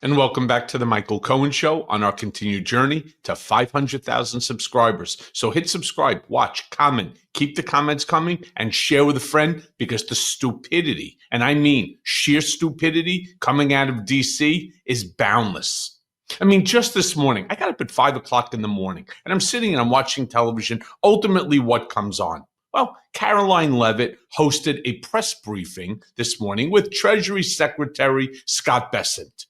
And welcome back to the Michael Cohen Show on our continued journey to 500,000 subscribers. So hit subscribe, watch, comment, keep the comments coming, and share with a friend, because the stupidity, and I mean sheer stupidity, coming out of DC is boundless. I mean, just this morning, I got up at 5 o'clock in the morning, and I'm sitting and I'm watching television. Ultimately, what comes on? Well, Karoline Leavitt hosted a press briefing this morning with Treasury Secretary Scott Bessent.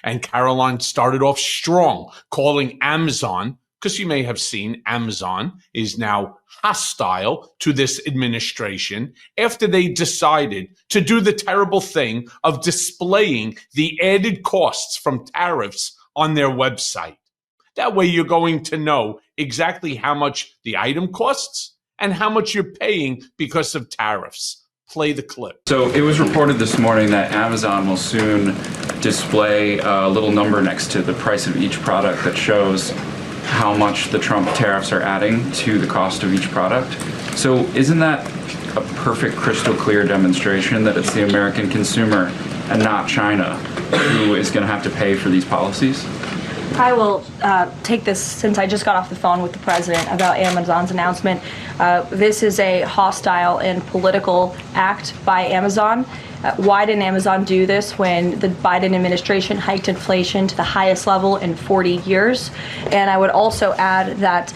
And Karoline started off strong, calling Amazon, because you may have seen Amazon is now hostile to this administration after they decided to do the terrible thing of displaying the added costs from tariffs on their website. That way you're going to know exactly how much the item costs and how much you're paying because of tariffs. Play the clip. So it was reported this morning that Amazon will soon display a little number next to the price of each product that shows how much the Trump tariffs are adding to the cost of each product. So isn't that a perfect crystal clear demonstration that it's the American consumer and not China who is going to have to pay for these policies? I will take this, since I just got off the phone with the president about Amazon's announcement. This is a hostile and political act by Amazon. Why didn't Amazon do this when the Biden administration hiked inflation to the highest level in 40 years? And I would also add that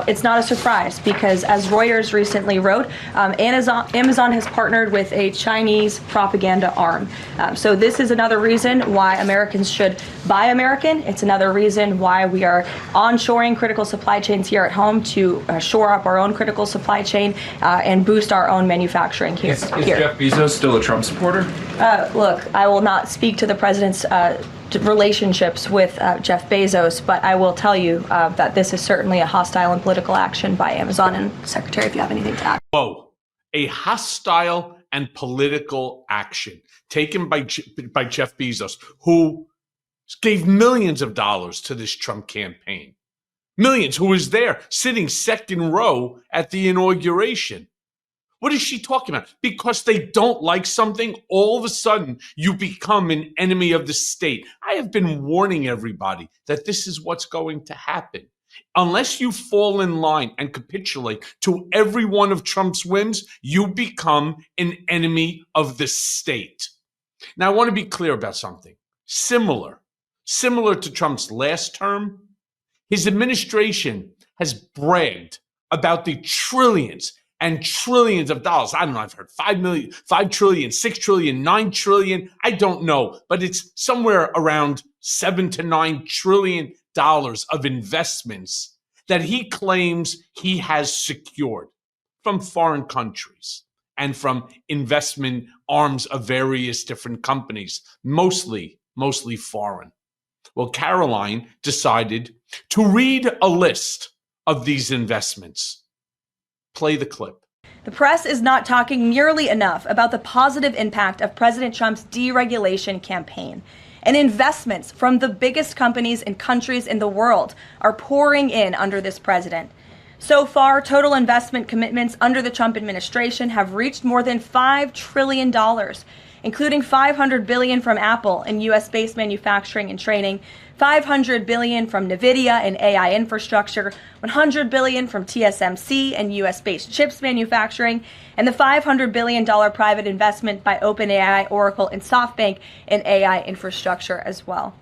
it's not a surprise, because as Reuters recently wrote, Amazon has partnered with a Chinese propaganda arm. So this is another reason why Americans should buy American. It's another reason why we are onshoring critical supply chains here at home to shore up our own critical supply chain and boost our own manufacturing here. Is Jeff Bezos still a Trump supporter? Look, I will not speak to the president's relationships with Jeff Bezos, but I will tell you that this is certainly a hostile and political action by Amazon. And Secretary, if you have anything to add. Whoa, a hostile and political action taken by Jeff Bezos, who gave millions of dollars to this Trump campaign. Millions, who was there sitting second row at the inauguration. What is she talking about? Because they don't like something, all of a sudden you become an enemy of the state. I have been warning everybody that this is what's going to happen. Unless you fall in line and capitulate to every one of Trump's whims, you become an enemy of the state. Now, I want to be clear about something. Similar to Trump's last term, his administration has bragged about the trillions and trillions of dollars. I don't know, I've heard 5 trillion, 6 trillion, 9 trillion. I don't know, but it's somewhere around 7 to 9 trillion dollars of investments that he claims he has secured from foreign countries and from investment arms of various different companies, mostly foreign. Well, Karoline decided to read a list of these investments. Play the clip. The press is not talking nearly enough about the positive impact of President Trump's deregulation campaign. And investments from the biggest companies and countries in the world are pouring in under this president. So far, total investment commitments under the Trump administration have reached more than $5 trillion, including $500 billion from Apple in U.S.-based manufacturing and training, $500 billion from NVIDIA and AI infrastructure, $100 billion from TSMC and U.S.-based chips manufacturing, and the $500 billion private investment by OpenAI, Oracle, and SoftBank in AI infrastructure as well.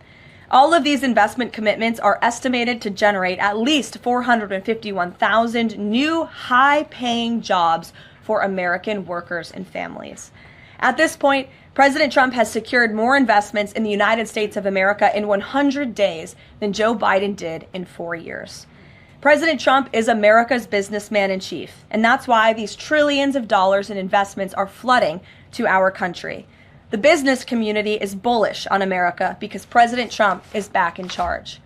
All of these investment commitments are estimated to generate at least 451,000 new high-paying jobs for American workers and families. At this point, President Trump has secured more investments in the United States of America in 100 days than Joe Biden did in 4 years. President Trump is America's businessman in chief, and that's why these trillions of dollars in investments are flooding to our country. The business community is bullish on America because President Trump is back in charge.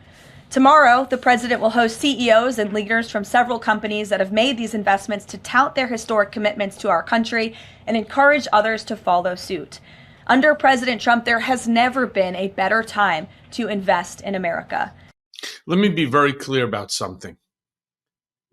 Tomorrow, the president will host CEOs and leaders from several companies that have made these investments to tout their historic commitments to our country and encourage others to follow suit. Under President Trump, there has never been a better time to invest in America. Let me be very clear about something.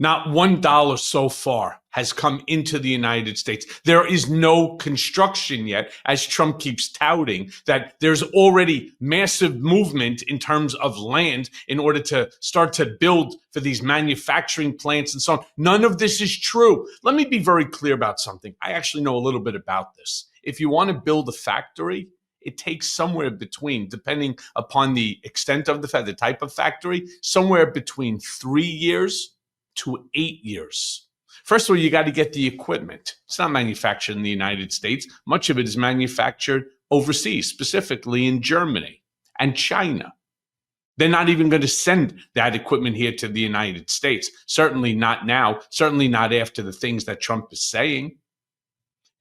Not $1 so far has come into the United States. There is no construction yet, as Trump keeps touting, that there's already massive movement in terms of land in order to start to build for these manufacturing plants and so on. None of this is true. Let me be very clear about something. I actually know a little bit about this. If you want to build a factory, it takes somewhere between, depending upon the extent of the type of factory, somewhere between 3 years to 8 years. First of all, you got to get the equipment. It's not manufactured in the United States. Much of it is manufactured overseas, specifically in Germany and China. They're not even going to send that equipment here to the United States. Certainly not now. Certainly not after the things that Trump is saying.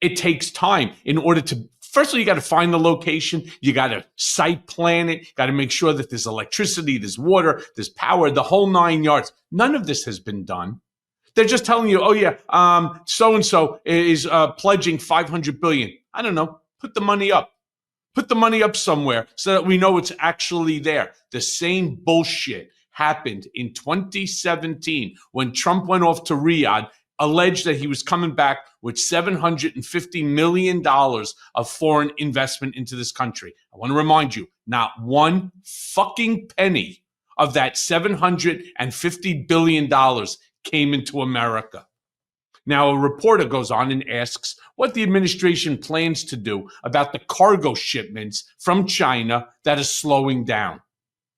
It takes time in order to, first of all, you got to find the location. You got to site plan it. Got to make sure that there's electricity, there's water, there's power, the whole 9 yards. None of this has been done. They're just telling you, oh yeah, so-and-so is pledging $500 billion. I don't know. Put the money up. Put the money up somewhere so that we know it's actually there. The same bullshit happened in 2017 when Trump went off to Riyadh, alleged that he was coming back with $750 million of foreign investment into this country. I want to remind you, not one fucking penny of that $750 billion came into America. Now, a reporter goes on and asks what the administration plans to do about the cargo shipments from China that is slowing down.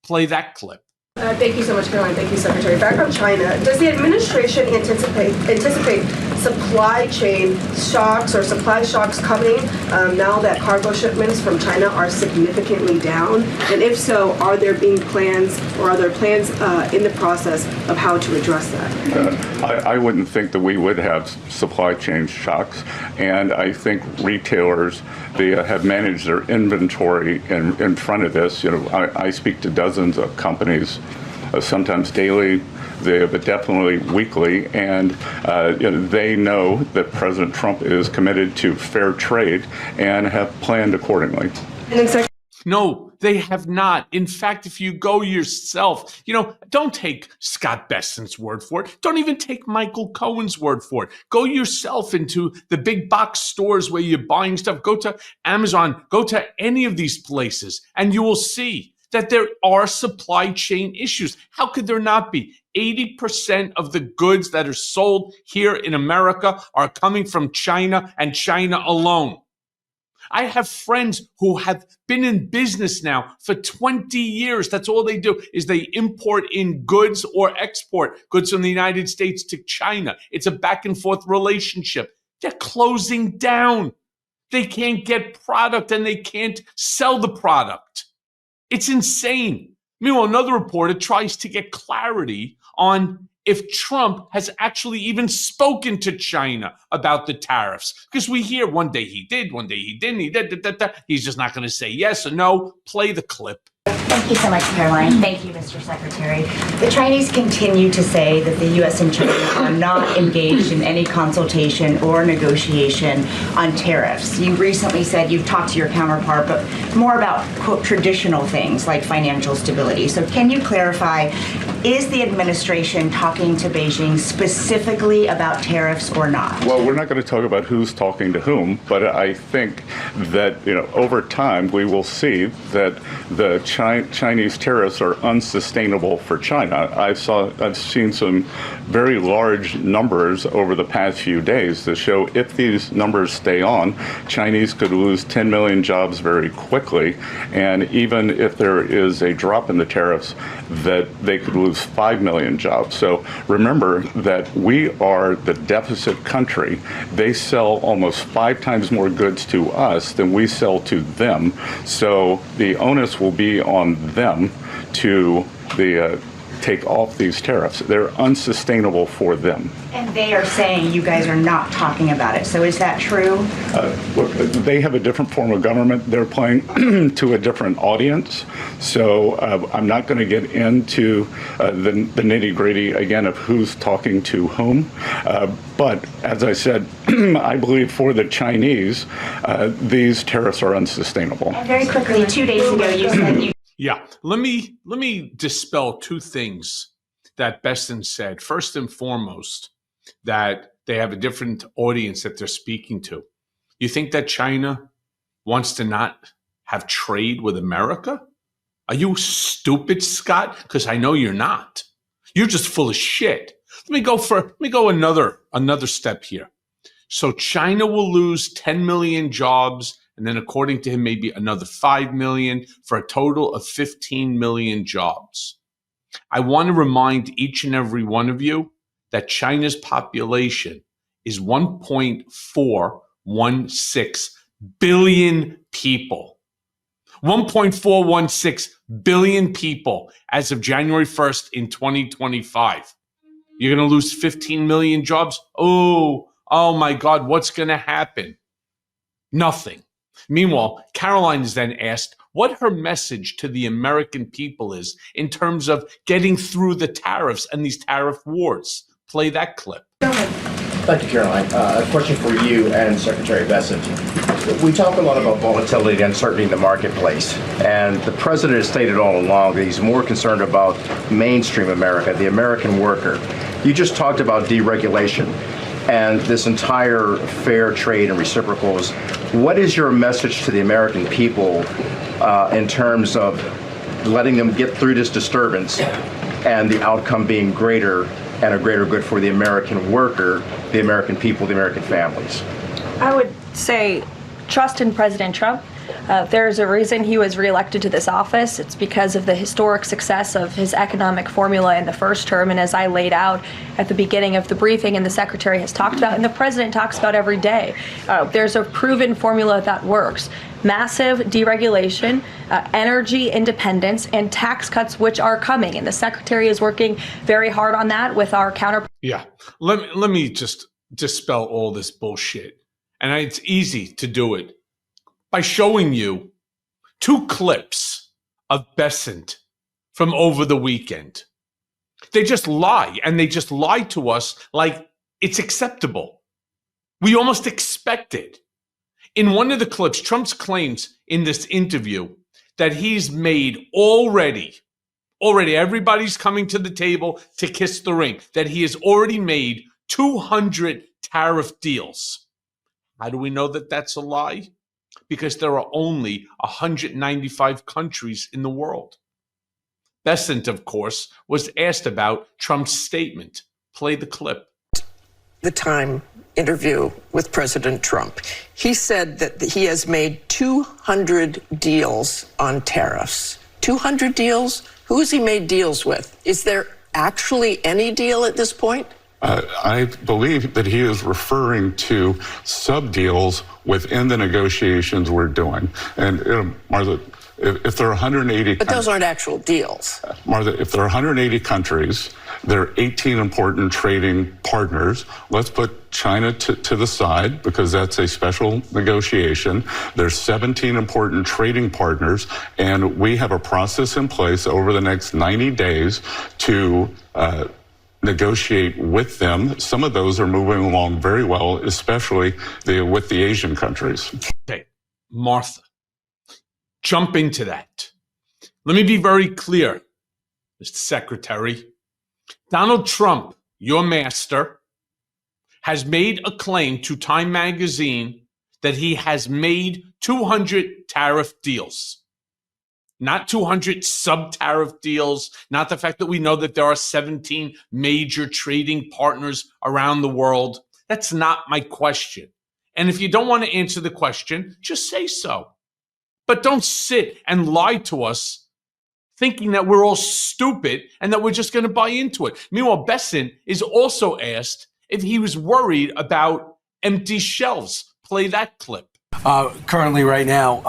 Play that clip. Thank you so much, Caroline. Thank you, Secretary. Back on China, does the administration anticipate supply chain shocks or supply shocks coming now that cargo shipments from China are significantly down? And if so, are there being plans or are there plans in the process of how to address that? I wouldn't think that we would have supply chain shocks, and I think retailers they have managed their inventory in front of this. You know, I speak to dozens of companies, sometimes daily, but definitely weekly, and you know, they know that President Trump is committed to fair trade and have planned accordingly. No, they have not. In fact, if you go yourself, don't take Scott Bessent's word for it. Don't even take Michael Cohen's word for it. Go yourself into the big box stores where you're buying stuff. Go to Amazon. Go to any of these places, and you will see that there are supply chain issues. How could there not be? 80% of the goods that are sold here in America are coming from China and China alone. I have friends who have been in business now for 20 years. That's all they do is they import in goods or export goods from the United States to China. It's a back and forth relationship. They're closing down. They can't get product and they can't sell the product. It's insane. Meanwhile, another reporter tries to get clarity on if Trump has actually even spoken to China about the tariffs. Because we hear one day he did, one day he didn't, he's just not going to say yes or no. Play the clip. Thank you so much, Caroline. Thank you, Mr. Secretary. The Chinese continue to say that the U.S. and China are not engaged in any consultation or negotiation on tariffs. You recently said you've talked to your counterpart, but more about, quote, traditional things like financial stability. So can you clarify, is the administration talking to Beijing specifically about tariffs or not? Well, we're not going to talk about who's talking to whom, but I think that over time we will see that the Chinese tariffs are unsustainable for China. I've seen some very large numbers over the past few days that show if these numbers stay on, Chinese could lose 10 million jobs very quickly, and even if there is a drop in the tariffs, that they could lose 5 million jobs. So remember that we are the deficit country. They sell almost 5 times more goods to us than we sell to them. So the onus will be on them to take off these tariffs. They're unsustainable for them. And they are saying you guys are not talking about it. So is that true? Look, they have a different form of government. They're playing to a different audience. So I'm not going to get into the nitty-gritty, again, of who's talking to whom. But as I said, I believe for the Chinese, these tariffs are unsustainable. And very quickly, 2 days ago, you said you... Yeah, let me dispel two things that Bessent said, first and foremost, that they have a different audience that they're speaking to. You think that China wants to not have trade with America? Are you stupid, Scott? Because I know you're not. You're just full of shit. Let me go another step here. So China will lose 10 million jobs, and then according to him, maybe another 5 million, for a total of 15 million jobs. I want to remind each and every one of you that China's population is 1.416 billion people. 1.416 billion people as of January 1st in 2025. You're going to lose 15 million jobs? Oh my God, what's going to happen? Nothing. Meanwhile, Karoline is then asked what her message to the American people is in terms of getting through the tariffs and these tariff wars. Play that clip. Thank you, Caroline. A question for you and Secretary Bessent. We talk a lot about volatility and uncertainty in the marketplace, and the president has stated all along that he's more concerned about mainstream America, the American worker. You just talked about deregulation and this entire fair trade and reciprocals. What is your message to the American people in terms of letting them get through this disturbance and the outcome being greater and a greater good for the American worker, the American people, the American families? I would say trust in President Trump. There's a reason he was reelected to this office. It's because of the historic success of his economic formula in the first term. And as I laid out at the beginning of the briefing, and the Secretary has talked about, and the President talks about every day, there's a proven formula that works. Massive deregulation, energy independence, and tax cuts, which are coming. And the Secretary is working very hard on that with our counterparts. Yeah, let me just dispel all this bullshit. And it's easy to do it by showing you two clips of Bessent from over the weekend. They just lie, and they just lie to us like it's acceptable. We almost expect it. In one of the clips, Trump claims in this interview that he's made already, everybody's coming to the table to kiss the ring, that he has already made 200 tariff deals. How do we know that that's a lie? Because there are only 195 countries in the world. Bessent, of course, was asked about Trump's statement. Play the clip. The Time interview with President Trump. He said that he has made 200 deals on tariffs. 200 deals? Who has he made deals with? Is there actually any deal at this point? I believe that he is referring to sub-deals within the negotiations we're doing. And Martha, if there are 180... But those aren't actual deals. Martha, if there are 180 countries, there are 18 important trading partners. Let's put China to the side because that's a special negotiation. There's 17 important trading partners, and we have a process in place over the next 90 days to negotiate with them. Some of those are moving along very well, especially with the Asian countries. Okay, Martha, jump into that. Let me be very clear, Mr. Secretary. Donald Trump, your master, has made a claim to Time magazine that he has made 200 tariff deals. Not 200 sub-tariff deals, not the fact that we know that there are 17 major trading partners around the world. That's not my question. And if you don't want to answer the question, just say so. But don't sit and lie to us thinking that we're all stupid and that we're just going to buy into it. Meanwhile, Bessent is also asked if he was worried about empty shelves. Play that clip. Currently right now,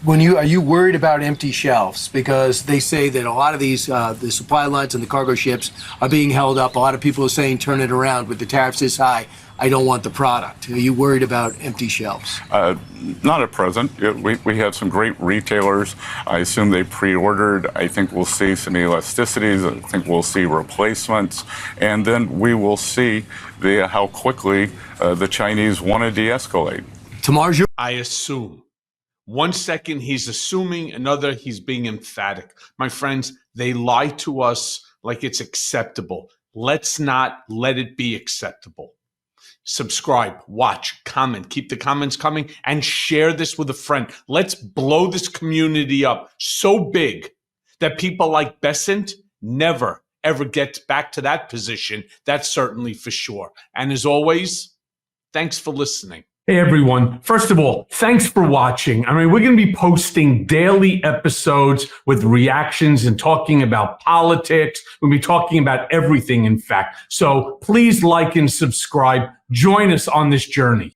are you worried about empty shelves? Because they say that a lot of these, the supply lines and the cargo ships are being held up. A lot of people are saying, turn it around. With the tariffs this high, I don't want the product. Are you worried about empty shelves? Not at present. We have some great retailers. I assume they pre-ordered. I think we'll see some elasticities. I think we'll see replacements. And then we will see how quickly the Chinese want to de-escalate. Tomorrow's your... I assume. One second he's assuming, another he's being emphatic. My friends, they lie to us like it's acceptable. Let's not let it be acceptable. Subscribe, watch, comment, keep the comments coming, and share this with a friend. Let's blow this community up so big that people like Bessent never, ever get back to that position. That's certainly for sure. And as always, thanks for listening. Hey, everyone. First of all, thanks for watching. I mean, we're going to be posting daily episodes with reactions and talking about politics. We'll be talking about everything, in fact. So please like and subscribe. Join us on this journey.